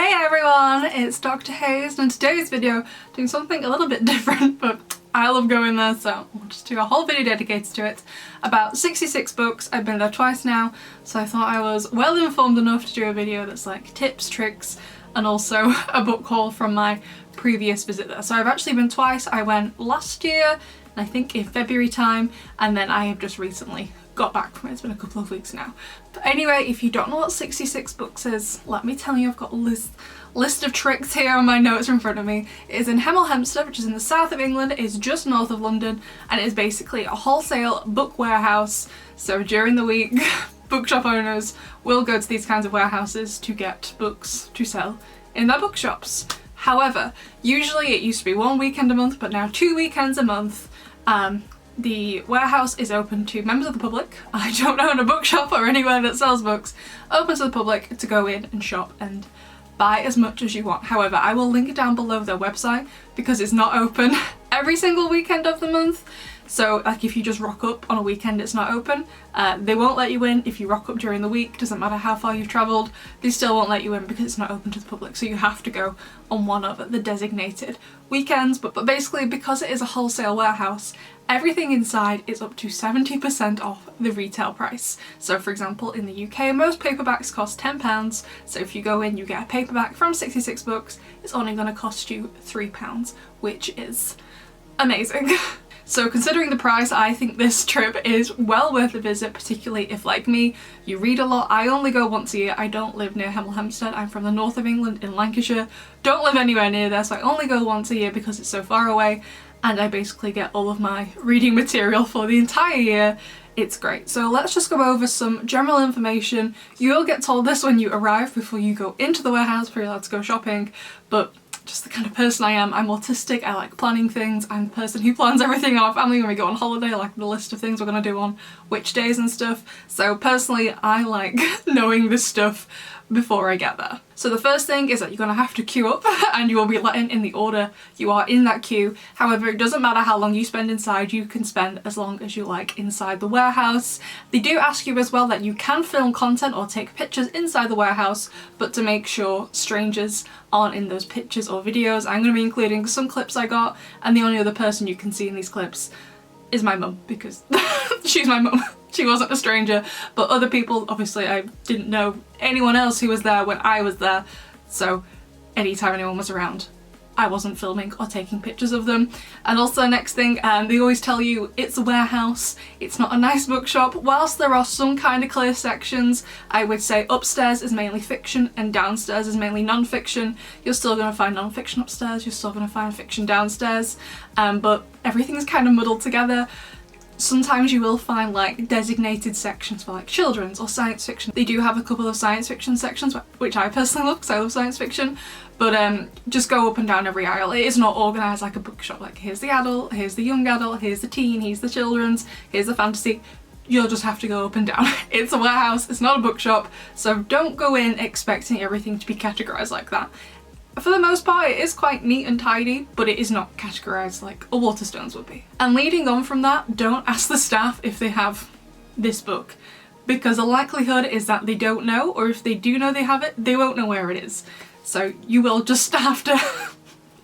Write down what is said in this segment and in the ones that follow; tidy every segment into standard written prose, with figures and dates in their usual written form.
Hey everyone, it's Dr. Hayes, and in today's video doing something a little bit different, but I love going there, so we'll just do a whole video dedicated to it. About 66 books. I've been there twice now, so I thought I was well informed enough to do a video that's like tips, tricks, and also a book haul from my previous visit there. So I've actually been twice. I went last year, I think in February time, and then I have just recently got back from it. It's been a couple of weeks now. But anyway, if you don't know what 66 books is, let me tell you, I've got a list of tricks here on my notes in front of me. It is in Hemel Hempstead, which is in the south of England. It is just north of London, and it is basically a wholesale book warehouse. So during the week, bookshop owners will go to these kinds of warehouses to get books to sell in their bookshops. However, usually it used to be one weekend a month, but now 2 weekends a month. The warehouse is open to members of the public. I don't own a bookshop or anywhere that sells books. Open to the public to go in and shop and buy as much as you want. However, I will link it down below their website because it's not open every single weekend of the month. So like if you just rock up on a weekend, it's not open. They won't let you in if you rock up during the week. Doesn't matter how far you've travelled, they still won't let you in because it's not open to the public. So you have to go on one of the designated weekends. But basically, because it is a wholesale warehouse, everything inside is up to 70% off the retail price. So for example, in the UK, most paperbacks cost £10. So if you go in, you get a paperback from 66 books, it's only going to cost you £3, which is amazing. So considering the price, I think this trip is well worth a visit, particularly if, like me, you read a lot. I only go once a year. I don't live near Hemel Hempstead. I'm from the north of England in Lancashire. Don't live anywhere near there, so I only go once a year because it's so far away, and I basically get all of my reading material for the entire year. It's great. So let's just go over some general information. You will get told this when you arrive before you go into the warehouse before you're allowed to go shopping, but just the kind of person I am. I'm autistic, I like planning things. I'm the person who plans everything in our family when we go on holiday, like the list of things we're gonna do on which days and stuff. So personally, I like knowing this stuff before I get there. So the first thing is that you're gonna have to queue up and you will be let in the order you are in that queue. However, it doesn't matter how long you spend inside, you can spend as long as you like inside the warehouse. They do ask you as well that you can film content or take pictures inside the warehouse, but to make sure strangers aren't in those pictures or videos. I'm gonna be including some clips I got, and the only other person you can see in these clips is my mum, because she's my mum. She wasn't a stranger, but other people, obviously I didn't know anyone else who was there when I was there, so anytime anyone was around, I wasn't filming or taking pictures of them. And also next thing, they always tell you it's a warehouse, it's not a nice bookshop. Whilst there are some kind of clear sections, I would say upstairs is mainly fiction and downstairs is mainly non-fiction. You're still going to find non-fiction upstairs, you're still going to find fiction downstairs, but everything's kind of muddled together. Sometimes you will find like designated sections for like children's or science fiction. They do have a couple of science fiction sections, which I personally love because I love science fiction, but just go up and down every aisle. It is not organised like a bookshop, like here's the adult, here's the young adult, here's the teen, here's the children's, here's the fantasy. You'll just have to go up and down. It's a warehouse, it's not a bookshop, so don't go in expecting everything to be categorised like that. For the most part, it is quite neat and tidy, but it is not categorised like a Waterstones would be. And leading on from that, don't ask the staff if they have this book, because the likelihood is that they don't know, or if they do know they have it, they won't know where it is. So you will just have to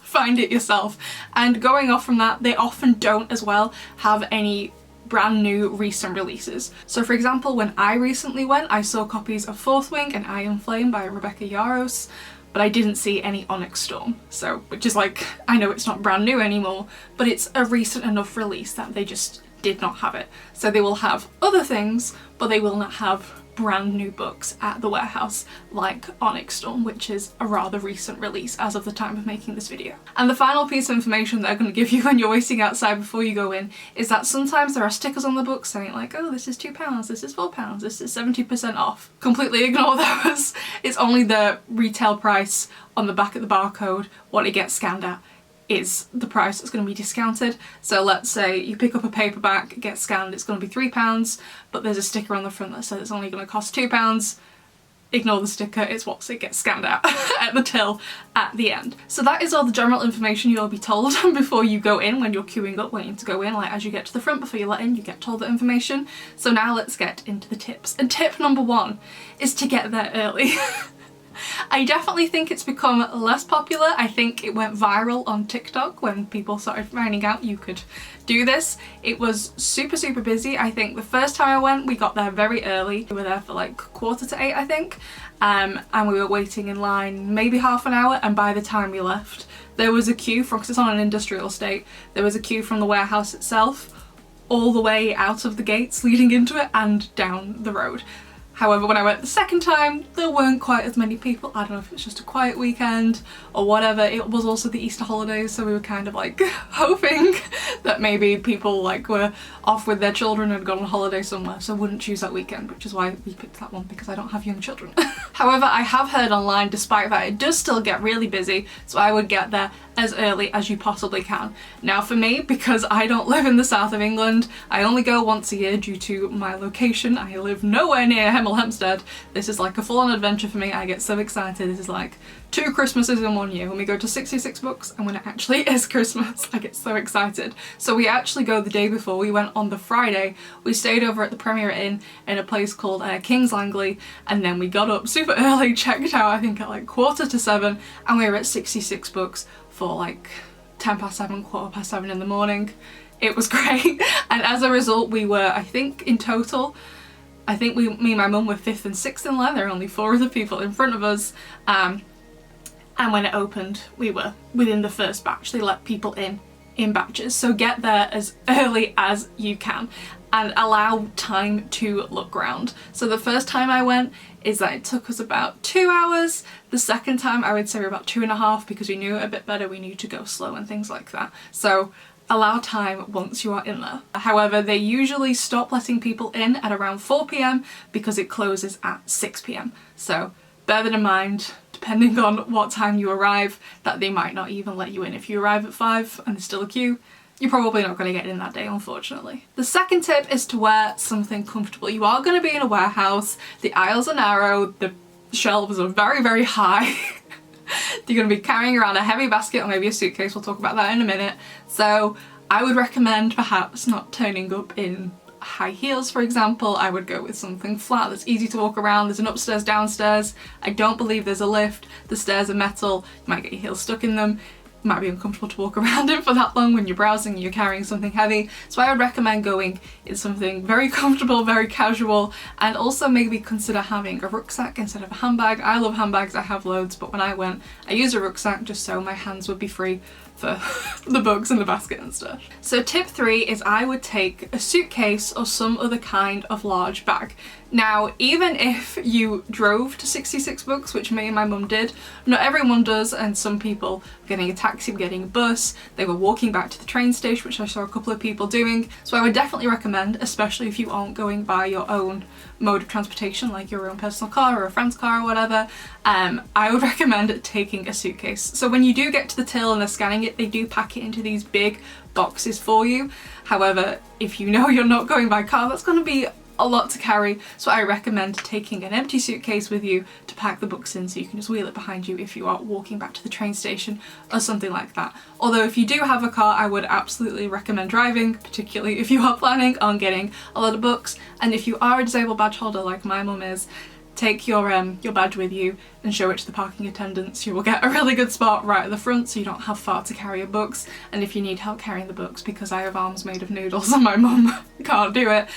find it yourself. And going off from that, they often don't as well have any brand new recent releases. So for example, when I recently went, I saw copies of Fourth Wing and Iron Flame by Rebecca Yarros, but I didn't see any Onyx Storm, so, which is like, I know it's not brand new anymore, but it's a recent enough release that they just did not have it. So they will have other things, but they will not have brand new books at the warehouse like Onyx Storm, which is a rather recent release as of the time of making this video. And the final piece of information that I'm going to give you when you're waiting outside before you go in is that sometimes there are stickers on the books saying like, oh, this is £2, this is £4, this is 70% off. Completely ignore those. It's only the retail price on the back of the barcode, what it gets scanned at, is the price that's going to be discounted. So let's say you pick up a paperback, it gets scanned, it's going to be £3, but there's a sticker on the front that says it's only going to cost £2. Ignore the sticker, it's what it gets scanned at at the till at the end. So that is all the general information you'll be told before you go in, when you're queuing up waiting to go in. Like as you get to the front before you let in, you get told the information. So now let's get into the tips. And tip number one is to get there early. I definitely think it's become less popular. I think it went viral on TikTok when people started finding out you could do this. It was super, super busy. I think the first time I went, we got there very early. We were there for like 7:45, I think. And we were waiting in line maybe half an hour, and by the time we left, there was a queue from, because it's on an industrial estate, there was a queue from the warehouse itself all the way out of the gates leading into it and down the road. However, when I went the second time, there weren't quite as many people. I don't know if it's just a quiet weekend or whatever. It was also the Easter holidays, so we were kind of like hoping that maybe people like were off with their children and gone on holiday somewhere, so wouldn't choose that weekend, which is why we picked that one, because I don't have young children. However, I have heard online, despite that, it does still get really busy, so I would get there as early as you possibly can. Now for me, because I don't live in the south of England, I only go once a year due to my location. I live nowhere near Hemel Hempstead. This is like a full-on adventure for me. I get so excited. This is like 2 Christmases in 1 year, when we go to 66 Books and when it actually is Christmas. I get so excited. So we actually go the day before. We went on the Friday. We stayed over at the Premier Inn in a place called King's Langley, and then we got up super early, checked out I think at like 7:15, and we were at 66 Books for like 7:10, 7:15 in the morning. It was great. And as a result, we were, I think in total, me and my mum were 5th and 6th in line. There were only 4 other people in front of us. And when it opened, we were within the first batch. They let people in batches. So get there as early as you can and allow time to look around. So the first time I went is that it took us about 2 hours. The second time I would say we're about 2.5, because we knew it a bit better. We knew to go slow and things like that. So allow time once you are in there. However, they usually stop letting people in at around 4 p.m. because it closes at 6 p.m. So bear that in mind, depending on what time you arrive, that they might not even let you in. If you arrive at 5 and there's still a queue, you're probably not going to get in that day, unfortunately. The second tip is to wear something comfortable. You are going to be in a warehouse, the aisles are narrow, the shelves are very, very high. You're going to be carrying around a heavy basket or maybe a suitcase. We'll talk about that in a minute. So I would recommend perhaps not turning up in high heels, for example. I would go with something flat that's easy to walk around. There's an upstairs, downstairs. I don't believe there's a lift. The stairs are metal. You might get your heels stuck in them. It might be uncomfortable to walk around in for that long when you're browsing and you're carrying something heavy. So I would recommend going in something very comfortable, very casual, and also maybe consider having a rucksack instead of a handbag. I love handbags, I have loads, but when I went, I used a rucksack just so my hands would be free for the books and the basket and stuff. So tip 3 is I would take a suitcase or some other kind of large bag. Now, even if you drove to 66 Books, which me and my mum did, not everyone does, and some people were getting a taxi, were getting a bus, they were walking back to the train station, which I saw a couple of people doing. So I would definitely recommend, especially if you aren't going by your own mode of transportation, like your own personal car or a friend's car or whatever, I would recommend taking a suitcase. So when you do get to the till and they're scanning it, they do pack it into these big boxes for you. However, if you know you're not going by car, that's going to be a lot to carry, so I recommend taking an empty suitcase with you to pack the books in, so you can just wheel it behind you if you are walking back to the train station or something like that. Although if you do have a car, I would absolutely recommend driving, particularly if you are planning on getting a lot of books. And if you are a disabled badge holder like my mum is, take your badge with you and show it to the parking attendants. You will get a really good spot right at the front, so you don't have far to carry your books. And if you need help carrying the books, because I have arms made of noodles and my mum can't do it,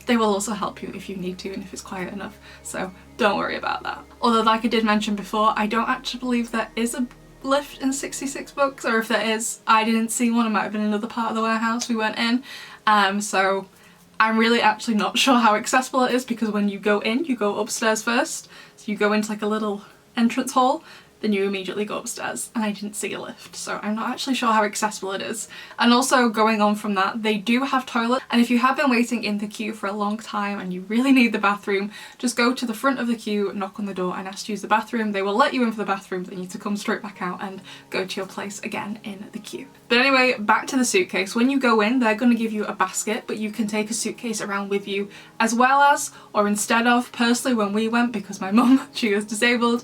they will also help you if you need to and if it's quiet enough. So don't worry about that. Although, like I did mention before, I don't actually believe there is a lift in 66 Books, or if there is, I didn't see one. It might have been another part of the warehouse we weren't in. So I'm really actually not sure how accessible it is, because when you go in, you go upstairs first. So you go into like a little entrance hall, then you immediately go upstairs, and I didn't see a lift, so I'm not actually sure how accessible it is. And also, going on from that, they do have toilets, and if you have been waiting in the queue for a long time and you really need the bathroom, just go to the front of the queue, knock on the door and ask to use the bathroom. They will let you in for the bathroom, but you need to come straight back out and go to your place again in the queue. But anyway, back to the suitcase. When you go in, they're going to give you a basket, but you can take a suitcase around with you as well as, or instead of. Personally, when we went, because my mum, she is disabled,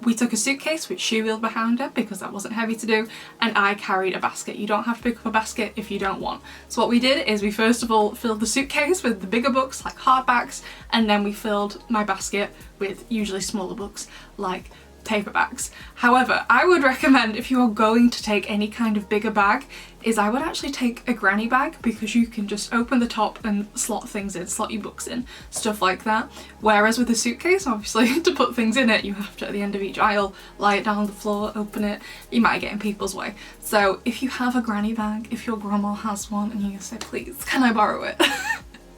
we took a suitcase suitcase which she wheeled behind her because that wasn't heavy to do, and I carried a basket. You don't have to pick up a basket if you don't want. So what we did is we first of all filled the suitcase with the bigger books like hardbacks, and then we filled my basket with usually smaller books like paperbacks. However, I would recommend, if you are going to take any kind of bigger bag, is I would actually take a granny bag, because you can just open the top and slot things in, slot your books in, stuff like that. Whereas with a suitcase, obviously to put things in it you have to, at the end of each aisle, lie it down on the floor, open it, you might get in people's way. So if you have a granny bag, if your grandma has one and you say, please can I borrow it,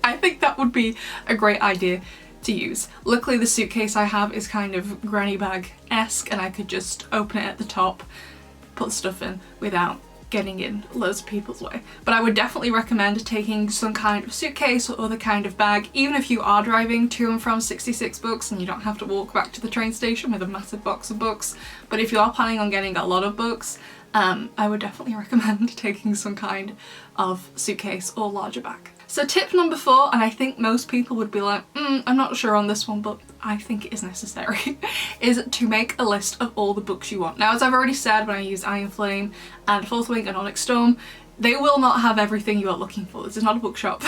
I think that would be a great idea to use. Luckily the suitcase I have is kind of granny bag-esque, and I could just open it at the top, put stuff in without getting in loads of people's way. But I would definitely recommend taking some kind of suitcase or other kind of bag, even if you are driving to and from 66 Books and you don't have to walk back to the train station with a massive box of books. But if you are planning on getting a lot of books, I would definitely recommend taking some kind of suitcase or larger bag. So tip number 4, and I think most people would be like, I'm not sure on this one, but I think it is necessary, is to make a list of all the books you want. Now, as I've already said, when I use Iron Flame and Fourth Wing and Onyx Storm, they will not have everything you are looking for. This is not a bookshop.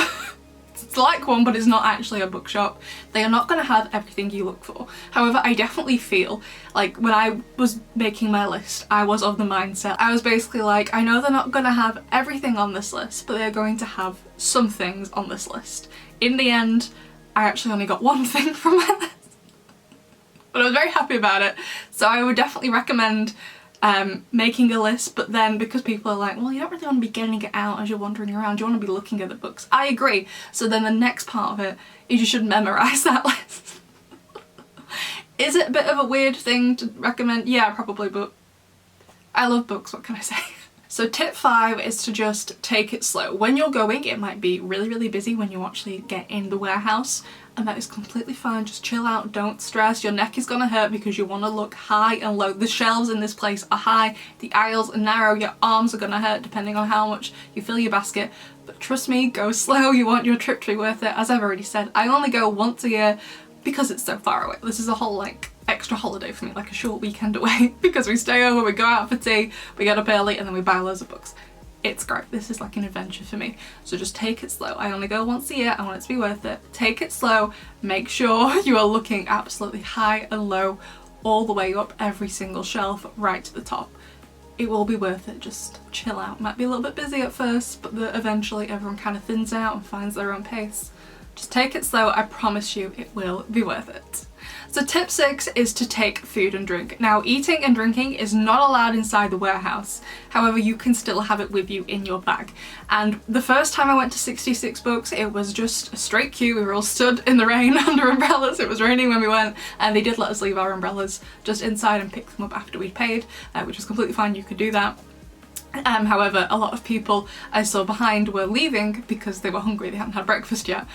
It's like one, but it's not actually a bookshop. They are not going to have everything you look for. However, I definitely feel like when I was making my list, I was of the mindset, I was basically like, I know they're not going to have everything on this list, but they're going to have some things on this list. In the end, I actually only got one thing from my list, but I was very happy about it. So I would definitely recommend making a list, but then because people are like, well, you don't really want to be getting it out as you're wandering around, you want to be looking at the books. I agree. So then the next part of it is you should memorize that list. Is it a bit of a weird thing to recommend? Yeah, probably, but I love books, what can I say? So tip 5 is to just take it slow. When you're going, it might be really, really busy when you actually get in the warehouse, and that is completely fine. Just chill out, don't stress. Your neck is gonna hurt because you want to look high and low. The shelves in this place are high, the aisles are narrow, your arms are gonna hurt depending on how much you fill your basket. But trust me, go slow, you want your trip to be worth it. As I've already said, I only go once a year because it's so far away. This is a whole like extra holiday for me, like a short weekend away, because we stay over, we go out for tea, we get up early, and then we buy loads of books. It's great. This is like an adventure for me. So just take it slow. I only go once a year. I want it to be worth it. Take it slow. Make sure you are looking absolutely high and low, all the way up every single shelf, right to the top. It will be worth it. Just chill out. Might be a little bit busy at first, but eventually everyone kind of thins out and finds their own pace. Just take it slow. I promise you it will be worth it. So tip 6 is to take food and drink. Now, eating and drinking is not allowed inside the warehouse. However, you can still have it with you in your bag. And the first time I went to 66 Books, it was just a straight queue. We were all stood in the rain under umbrellas. It was raining when we went, and they did let us leave our umbrellas just inside and pick them up after we'd paid, which was completely fine. You could do that. However, a lot of people I saw behind were leaving because they were hungry. They hadn't had breakfast yet,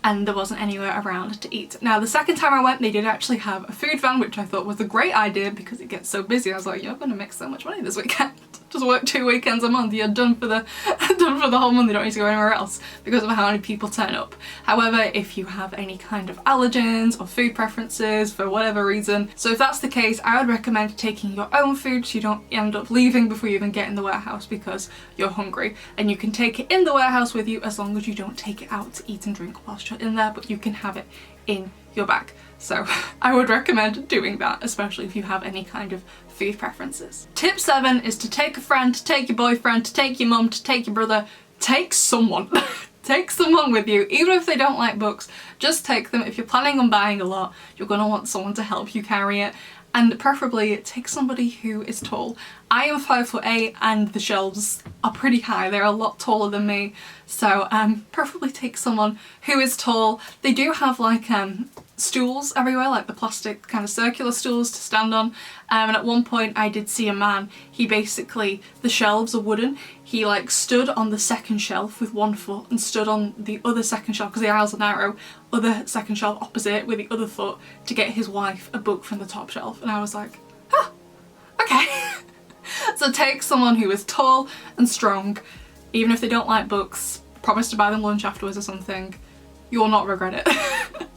and there wasn't anywhere around to eat. Now, the second time I went, they did actually have a food van, which I thought was a great idea because it gets so busy. I was like, you're gonna make so much money this weekend. Just work 2 weekends a month, you're done for the whole month, you don't need to go anywhere else because of how many people turn up. However, if you have any kind of allergens or food preferences for whatever reason, so if that's the case, I would recommend taking your own food so you don't end up leaving before you even get in the warehouse because you're hungry. And you can take it in the warehouse with you as long as you don't take it out to eat and drink whilst you're in there, but you can have it in your bag. So I would recommend doing that, especially if you have any kind of food preferences. Tip 7 is to take a friend, to take your boyfriend, to take your mum, to take your brother, take someone. Take someone with you, even if they don't like books, just take them. If you're planning on buying a lot, you're gonna want someone to help you carry it. And preferably take somebody who is tall. I am 5'8" and the shelves are pretty high. They're a lot taller than me. So preferably take someone who is tall. They do have like stools everywhere, like the plastic kind of circular stools to stand on. And at one point I did see a man, he basically, the shelves are wooden, he like stood on the second shelf with one foot and stood on the other second shelf, because the aisles are narrow, other second shelf opposite with the other foot to get his wife a book from the top shelf. And I was like, huh, okay. So take someone who is tall and strong, even if they don't like books, promise to buy them lunch afterwards or something. You will not regret it.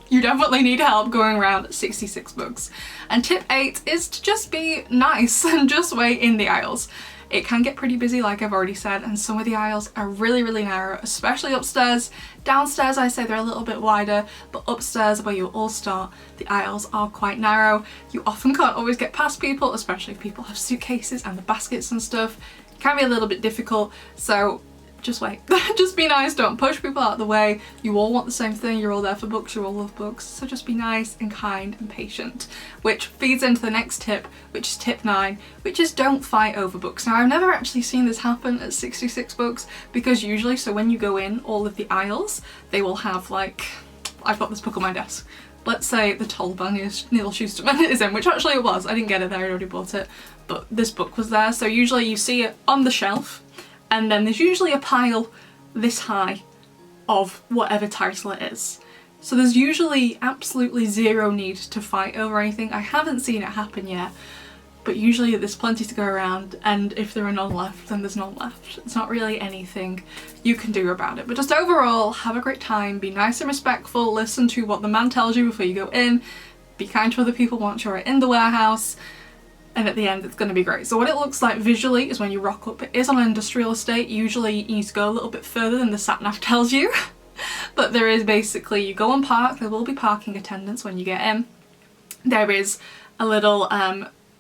you definitely need help going around 66 books. And tip 8 is to just be nice and just wait in the aisles. It can get pretty busy, like I've already said, and some of the aisles are really, really narrow, especially upstairs. Downstairs, I say they're a little bit wider, but upstairs, where you all start, the aisles are quite narrow. You often can't always get past people, especially if people have suitcases and the baskets and stuff. It can be a little bit difficult, so just wait. Just be nice, don't push people out of the way. You all want the same thing, you're all there for books, you all love books, so just be nice and kind and patient. Which feeds into the next tip, which is tip 9, which is don't fight over books. Now I've never actually seen this happen at 66 books, because usually, so when you go in all of the aisles, they will have like, I've got this book on my desk. Let's say The Toll by Neil Shusterman is in, which actually it was. I didn't get it there, I'd already bought it, but this book was there. So usually you see it on the shelf, and then there's usually a pile this high of whatever title it is. So there's usually absolutely zero need to fight over anything. I haven't seen it happen yet, but usually there's plenty to go around, and if there are none left, then there's none left. It's not really anything you can do about it. But just overall, have a great time, be nice and respectful, listen to what the man tells you before you go in, be kind to other people once you're in the warehouse, and at the end it's going to be great. So what it looks like visually is when you rock up, it is on an industrial estate. Usually you need to go a little bit further than the sat-nav tells you. But there is basically, you go and park, there will be parking attendants when you get in. There is a little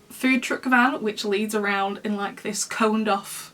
food truck van which leads around in like this coned off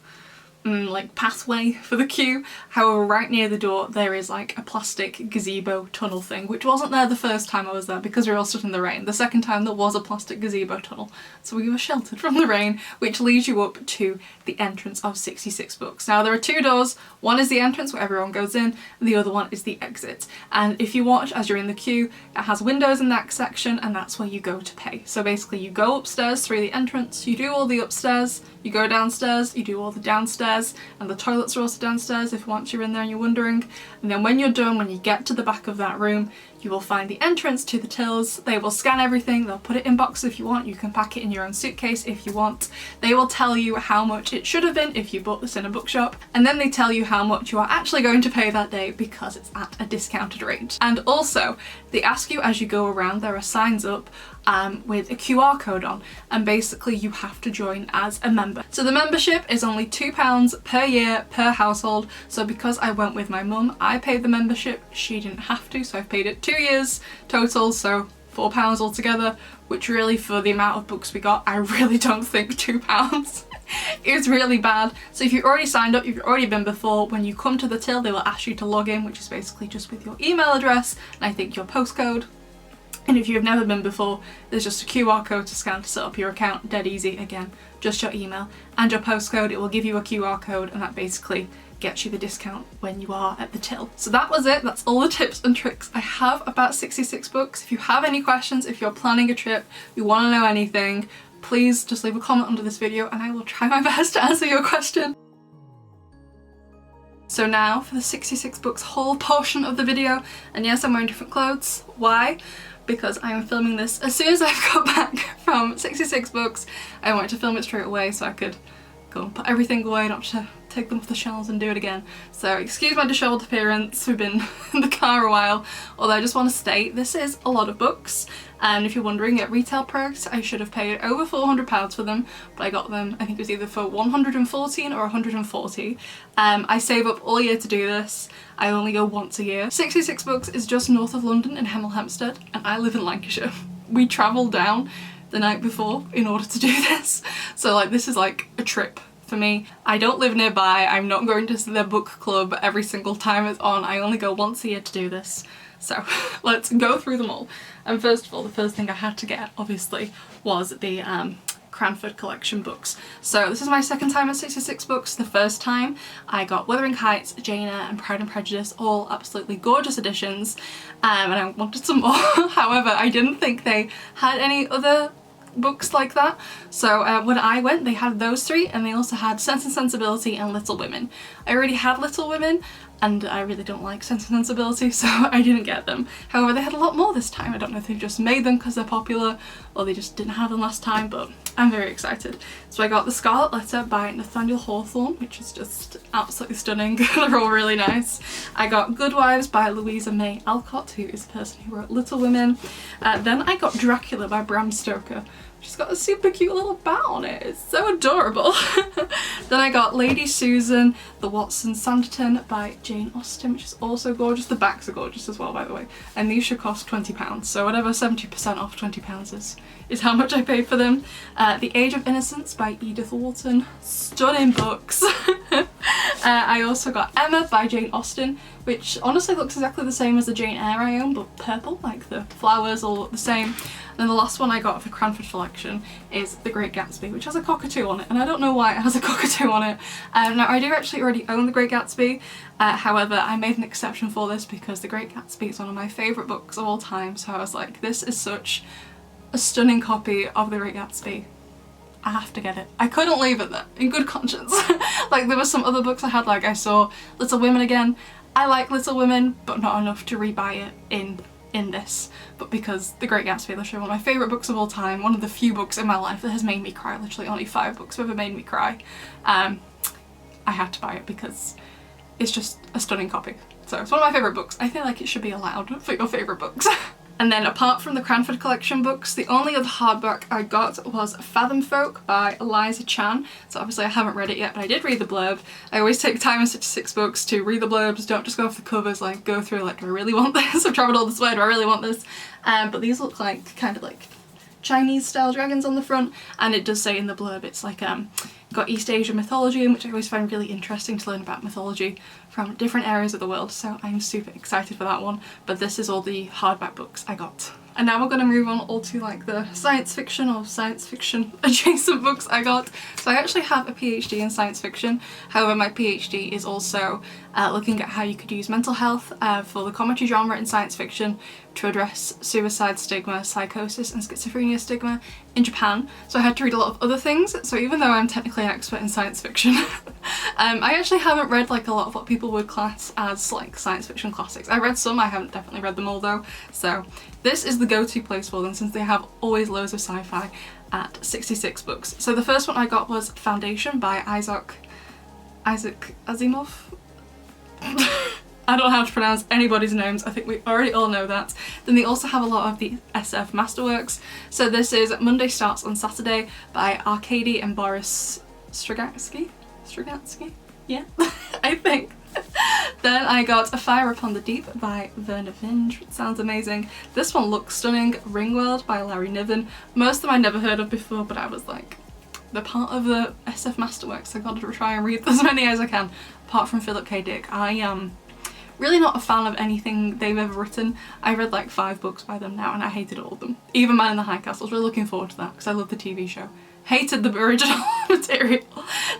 like pathway for the queue. However, right near the door there is like a plastic gazebo tunnel thing, which wasn't there the first time I was there because we were all stood in the rain. The second time there was a plastic gazebo tunnel, so we were sheltered from the rain, which leads you up to the entrance of 66 books. Now there are two doors, one is the entrance where everyone goes in, and the other one is the exit. And if you watch as you're in the queue, it has windows in that section, and that's where you go to pay. So basically you go upstairs through the entrance, you do all the upstairs, you go downstairs, you do all the downstairs, and the toilets are also downstairs if once you're in there and you're wondering. And then when you're done, when you get to the back of that room, you will find the entrance to the tills. They will scan everything, they'll put it in boxes if you want, you can pack it in your own suitcase if you want. They will tell you how much it should have been if you bought this in a bookshop, and then they tell you how much you are actually going to pay that day because it's at a discounted rate. And also, they ask you as you go around, there are signs up with a QR code on, and basically you have to join as a member. So the membership is only £2 per year per household, so because I went with my mum, I paid the membership, she didn't have to, so I've paid it 2 years total, so £4 altogether, which really, for the amount of books we got, I really don't think £2 is really bad. So if you've already signed up, if you've already been before, when you come to the till they will ask you to log in, which is basically just with your email address and I think your postcode. And if you've never been before, there's just a QR code to scan to set up your account, dead easy. Again, just your email and your postcode. It will give you a QR code, and that basically gets you the discount when you are at the till. So that was it, that's all the tips and tricks I have about 66 books. If you have any questions, if you're planning a trip, you want to know anything, please just leave a comment under this video and I will try my best to answer your question. So now for the 66 books haul portion of the video, and yes, I'm wearing different clothes. Why? Because I am filming this as soon as I've got back from 66 books. I wanted to film it straight away so I could go and put everything away, not to take them off the shelves and do it again. So excuse my disheveled appearance, we've been in the car a while, although I just want to state this is a lot of books, and if you're wondering, at retail price I should have paid over £400 for them, but I got them, I think it was either for 114 or 140. I save up all year to do this. I only go once a year. 66 books is just north of London in Hemel Hempstead, and I live in Lancashire. We travelled down the night before in order to do this, so like this is like a trip for me. I don't live nearby, I'm not going to the book club every single time it's on, I only go once a year to do this. So let's go through them all. And first of all, the first thing I had to get, obviously, was the Cranford collection books. So this is my second time at 66 books. The first time I got Wuthering Heights, Jane Eyre and Pride and Prejudice, all absolutely gorgeous editions, and I wanted some more. However, I didn't think they had any other books like that, so when I went they had those three, and they also had Sense and Sensibility and Little Women. I already had Little Women and I really don't like Sense and Sensibility, so I didn't get them. However, they had a lot more this time. I don't know if they've just made them because they're popular or they just didn't have them last time, but I'm very excited. So I got The Scarlet Letter by Nathaniel Hawthorne, which is just absolutely stunning. They're all really nice. I got Good Wives by Louisa May Alcott, who is the person who wrote Little Women. Then I got Dracula by Bram Stoker. She's got a super cute little bat on it. It's so adorable. Then I got Lady Susan, The Watson Sanditon by Jane Austen, which is also gorgeous. The backs are gorgeous as well, by the way. And these should cost £20. So whatever 70% off £20 is how much I paid for them. The Age of Innocence by Edith Wharton. Stunning books. I also got Emma by Jane Austen, which honestly looks exactly the same as the Jane Eyre I own, but purple, like the flowers all look the same. And then the last one I got for Cranford Collection is The Great Gatsby, which has a cockatoo on it, and I don't know why it has a cockatoo on it. Now I do actually already own The Great Gatsby, however I made an exception for this because The Great Gatsby is one of my favourite books of all time, so I was like, this is such a stunning copy of The Great Gatsby. I have to get it. I couldn't leave it there, in good conscience. Like there were some other books I had, like I saw Little Women again. I like Little Women, but not enough to rebuy it in this. But because The Great Gatsby, literally one of my favourite books of all time, one of the few books in my life that has made me cry, literally only 5 books have ever made me cry, I had to buy it because it's just a stunning copy. So it's one of my favourite books. I feel like it should be allowed for your favourite books. And then apart from the Cranford Collection books, the only other hardback I got was Fathom Folk by Eliza Chan. So obviously I haven't read it yet, but I did read the blurb. I always take time in 66 books to read the blurbs, don't just go off the covers, like go through like, do I really want this? I've travelled all this way, do I really want this? But these look like kind of like Chinese style dragons on the front, and it does say in the blurb it's like got East Asian mythology in, which I always find really interesting to learn about mythology from different areas of the world, so I'm super excited for that one. But this is all the hardback books I got. And now we're going to move on all to like the science fiction or science fiction adjacent books I got. So I actually have a PhD in science fiction, however my PhD is also looking at how you could use mental health for the commentary genre in science fiction to address suicide stigma, psychosis and schizophrenia stigma in Japan. So I had to read a lot of other things, so even though I'm technically an expert in science fiction, I actually haven't read like a lot of what people would class as like science fiction classics. I read some, I haven't definitely read them all though, so this is the go-to place for them since they have always loads of sci-fi at 66 books. So the first one I got was Foundation by Isaac Asimov. I don't know how to pronounce anybody's names, I think we already all know that. Then they also have a lot of the SF Masterworks. So this is Monday Starts on Saturday by Arkady and Boris Strugatsky? Yeah, I think. Then I got A Fire Upon the Deep by Verna Vinge, which sounds amazing. This one looks stunning. Ringworld by Larry Niven. Most of them I never heard of before, but I was like, they're part of the SF Masterworks, I've got to try and read as many as I can. Apart from Philip K. Dick, I am really not a fan of anything they've ever written. I read like 5 books by them now and I hated all of them. Even Man in the High Castle, I was really looking forward to that because I love the TV show. Hated the original material.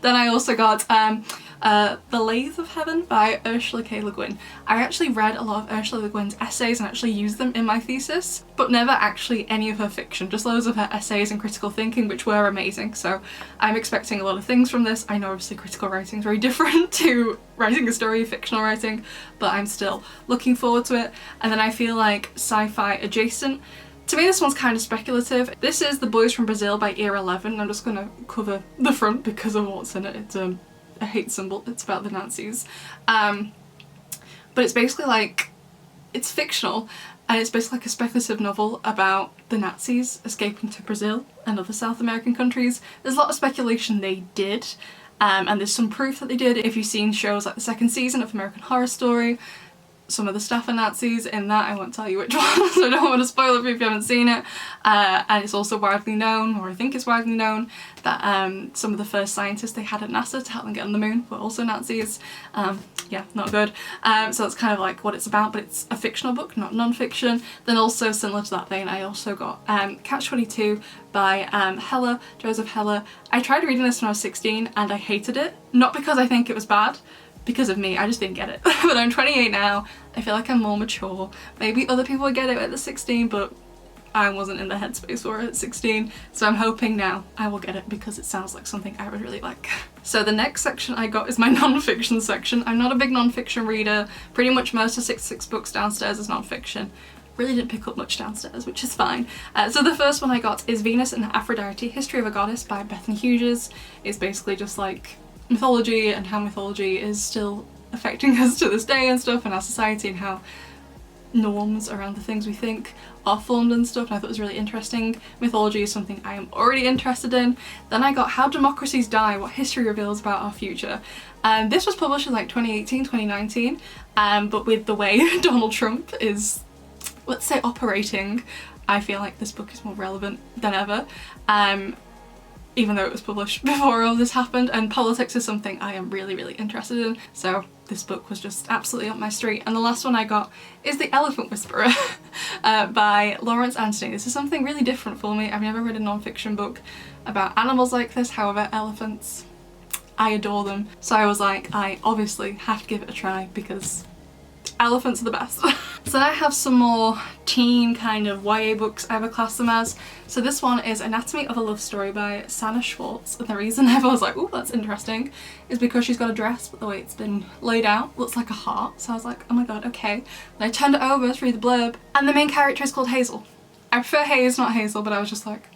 Then I also got The Lathe of Heaven by Ursula K. Le Guin. I actually read a lot of Ursula Le Guin's essays and actually used them in my thesis, but never actually any of her fiction, just loads of her essays and critical thinking, which were amazing. So I'm expecting a lot of things from this. I know obviously critical writing is very different to writing a story, fictional writing, but I'm still looking forward to it. And then I feel like sci-fi adjacent, to me this one's kind of speculative. This is The Boys from Brazil by Year 11. I'm just going to cover the front because of what's in it. It's a hate symbol, it's about the Nazis. But it's basically like, it's fictional and it's basically like a speculative novel about the Nazis escaping to Brazil and other South American countries. There's a lot of speculation they did, and there's some proof that they did. If you've seen shows like the 2nd season of American Horror Story, some of the staff are Nazis in that. I won't tell you which one, so I don't want to spoil it if you haven't seen it. And it's also widely known, or I think it's widely known, that some of the first scientists they had at NASA to help them get on the moon were also Nazis. Yeah, not good. So that's kind of like what it's about, but it's a fictional book, not non-fiction. Then also similar to that vein, I also got Catch-22 by Joseph Heller. I tried reading this when I was 16 and I hated it. Not because I think it was bad, because of me, I just didn't get it. But I'm 28 now, I feel like I'm more mature. Maybe other people would get it at the 16, but I wasn't in the headspace for it at 16, so I'm hoping now I will get it because it sounds like something I would really like. So the next section I got is my non-fiction section. I'm not a big non-fiction reader. Pretty much most of 66 books downstairs is non-fiction. really didn't pick up much downstairs, which is fine. So the first one I got is Venus and Aphrodite, History of a Goddess by Bethany Hughes. It's basically just like mythology and how mythology is still affecting us to this day and stuff, and our society, and how norms around the things we think are formed and stuff, and I thought it was really interesting. Mythology is something I am already interested in. Then I got How Democracies Die, What History Reveals About Our Future. This was published in like 2018, 2019, but with the way Donald Trump is, let's say, operating, I feel like this book is more relevant than ever. Even though it was published before all this happened, and politics is something I am really, really interested in, so this book was just absolutely up my street. And the last one I got is The Elephant Whisperer by Lawrence Anstey. This is something really different for me. I've never read a non-fiction book about animals like this. However, elephants, I adore them, so I was like, I obviously have to give it a try because elephants are the best. So I have some more teen kind of YA books, I would class them as. So this one is Anatomy of a Love Story by Sana Schwartz, and the reason I was like, oh, that's interesting, is because she's got a dress, but the way it's been laid out looks like a heart, so I was like, oh my god, okay. And I turned it over to read the blurb, and the main character is called Hazel. I prefer Hayes, not Hazel, but I was just like,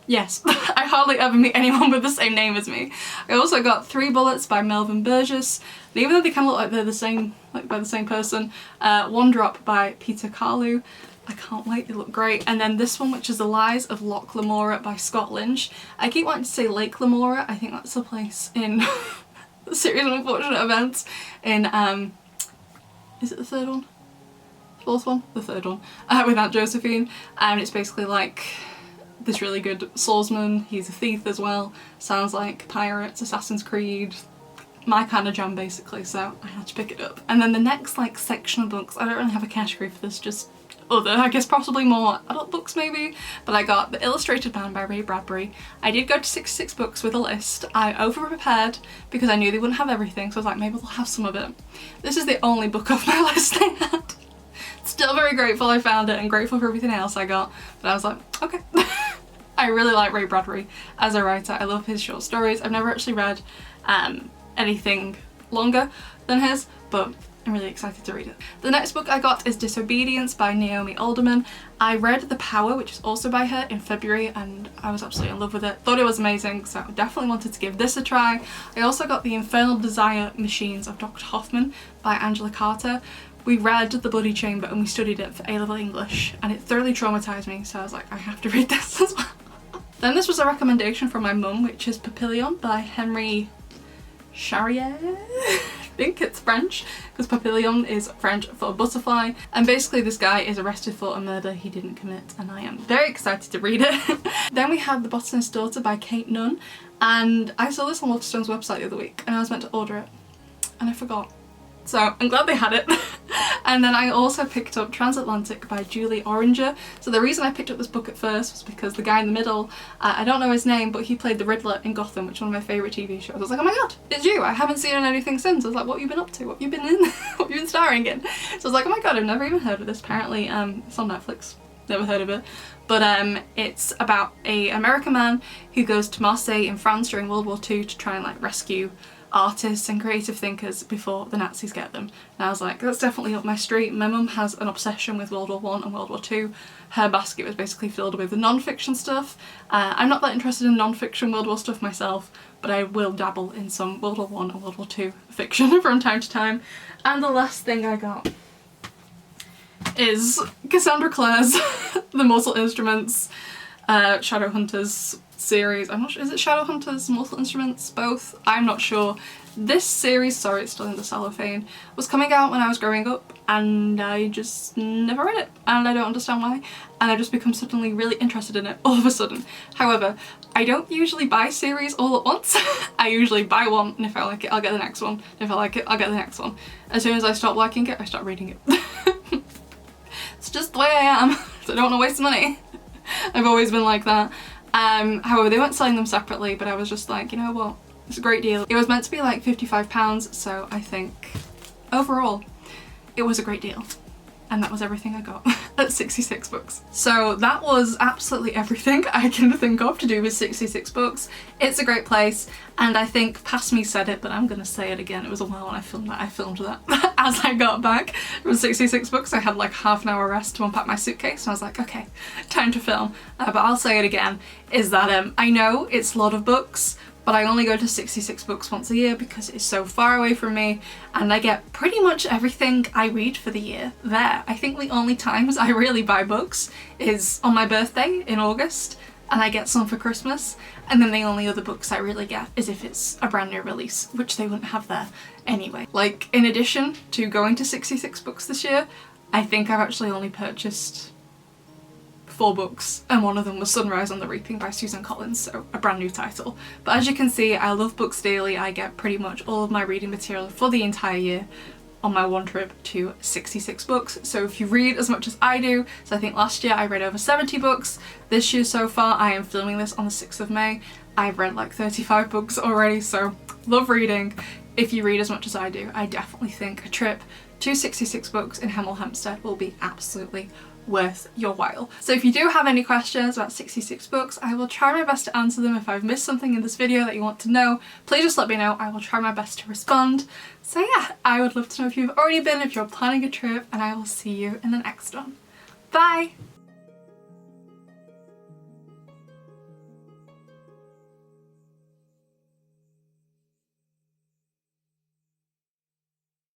yes. I hardly ever meet anyone with the same name as me. I also got 3 Bullets by Melvin Burgess, and even though they kind of look like they're the same, like by the same person, One Drop by Peter Carlew. I can't wait, they look great. And then this one, which is The Lies of Loch Lamora by Scott Lynch. I keep wanting to say Lake Lamora, I think that's a place in the series of unfortunate events in, is it the third one? Fourth one? The third one. With Aunt Josephine. And it's basically like this really good swordsman, he's a thief as well, sounds like pirates, Assassin's Creed, my kind of jam basically, so I had to pick it up. And then the next like section of books, I don't really have a category for this, just other, I guess possibly more adult books maybe, but I got The Illustrated Man by Ray Bradbury. I did go to 66 books with a list. I over prepared because I knew they wouldn't have everything, so I was like, maybe they'll have some of it. This is the only book off my list they had. Still very grateful I found it and grateful for everything else I got, but I was like, okay. I really like Ray Bradbury as a writer. I love his short stories. I've never actually read anything longer than his, but I'm really excited to read it. The next book I got is Disobedience by Naomi Alderman. I read The Power, which is also by her, in February, and I was absolutely in love with it. Thought it was amazing, so I definitely wanted to give this a try. I also got The Infernal Desire Machines of Dr. Hoffman by Angela Carter. We read The Bloody Chamber and we studied it for A-level English, and it thoroughly traumatised me, so I was like, I have to read this as well. Then this was a recommendation from my mum, which is Papillon by Henry Charrier. I think it's French, because Papillon is French for butterfly, and basically this guy is arrested for a murder he didn't commit, and I am very excited to read it. Then we have The Botanist's Daughter by Kate Nunn, and I saw this on Waterstone's website the other week, and I was meant to order it, and I forgot. So I'm glad they had it. And then I also picked up Transatlantic by Julie Oranger. So the reason I picked up this book at first was because the guy in the middle, I don't know his name, but he played the Riddler in Gotham, which is one of my favourite TV shows. I was like, oh my god, it's you! I haven't seen in anything since. I was like, what have you been up to? What have you been in? What have you been starring in? So I was like, oh my god, I've never even heard of this. Apparently it's on Netflix. Never heard of it. But it's about an American man who goes to Marseille in France during World War II to try and like rescue artists and creative thinkers before the Nazis get them. And I was like, that's definitely up my street. My mum has an obsession with World War I and World War II. Her basket was basically filled with the non-fiction stuff. I'm not that interested in non-fiction World War stuff myself, but I will dabble in some World War I and World War II fiction from time to time. And the last thing I got is Cassandra Clare's The Mortal Instruments Shadowhunters series. I'm not sure, is it Shadowhunters, Mortal Instruments, both? I'm not sure. This series, sorry it's still in the cellophane, was coming out when I was growing up and I just never read it, and I don't understand why, and I've just become suddenly really interested in it all of a sudden. However, I don't usually buy series all at once. I usually buy one, and if I like it I'll get the next one. If I like it I'll get the next one. As soon as I stop liking it I start reading it. It's just the way I am, so I don't want to waste money. I've always been like that. However, they weren't selling them separately, but I was just like, you know what, it's a great deal. It was meant to be like £55, so I think overall it was a great deal. And that was everything I got. at 66 books. So that was absolutely everything I can think of to do with 66 books. It's a great place, and I think past me said it, but I'm gonna say it again. It was a while when I filmed that. I filmed that as I got back from 66 books. I had like half an hour rest to unpack my suitcase, and I was like, okay, time to film. But I'll say it again, is that I know it's a lot of books, but I only go to 66 books once a year because it's so far away from me, and I get pretty much everything I read for the year there. I think the only times I really buy books is on my birthday in August, and I get some for Christmas, and then the only other books I really get is if it's a brand new release, which they wouldn't have there anyway. Like, in addition to going to 66 books this year, I think I've actually only purchased 4 books, and one of them was Sunrise on the Reaping by Susan Collins, so a brand new title. But as you can see, I love books daily. I get pretty much all of my reading material for the entire year on my one trip to 66 books. So if you read as much as I do, so I think last year I read over 70 books, this year so far, I am filming this on the 6th of May, I've read like 35 books already, so love reading. If you read as much as I do, I definitely think a trip to 66 books in Hemel Hempstead will be absolutely worth your while. So if you do have any questions about 66 books, I will try my best to answer them. If I've missed something in this video that you want to know, please just let me know. I will try my best to respond. So yeah, I would love to know if you've already been, if you're planning a trip, and I will see you in the next one. Bye!